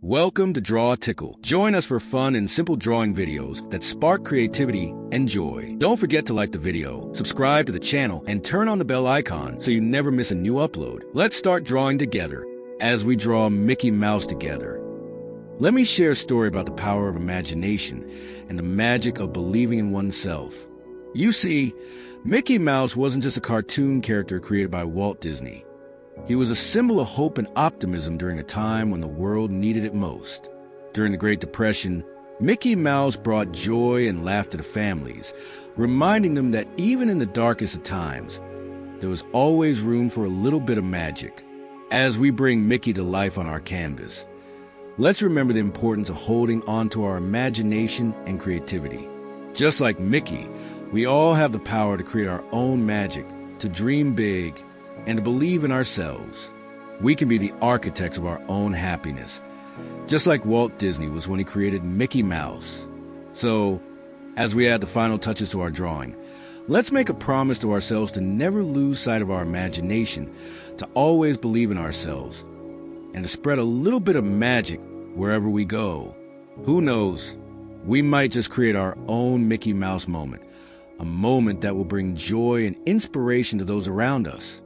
Welcome to Draw Tickle. Join us for fun and simple drawing videos that spark creativity and joy. Don't forget to like the video, subscribe to the channel, and turn on the bell icon so you never miss a new upload. Let's start drawing together as we draw Mickey Mouse together. Let me share a story about the power of imagination and the magic of believing in oneself. You see, Mickey Mouse wasn't just a cartoon character created by Walt Disney. He was a symbol of hope and optimism during a time when the world needed it most. During the Great Depression, Mickey Mouse brought joy and laughter to families, reminding them that even in the darkest of times, there was always room for a little bit of magic. As we bring Mickey to life on our canvas, let's remember the importance of holding on to our imagination and creativity. Just like Mickey, we all have the power to create our own magic, to dream big, and to believe in ourselves. We can be the architects of our own happiness, just like Walt Disney was when he created Mickey Mouse. So, as we add the final touches to our drawing, let's make a promise to ourselves to never lose sight of our imagination, to always believe in ourselves, and to spread a little bit of magic wherever we go. Who knows? We might just create our own Mickey Mouse moment, a moment that will bring joy and inspiration to those around us.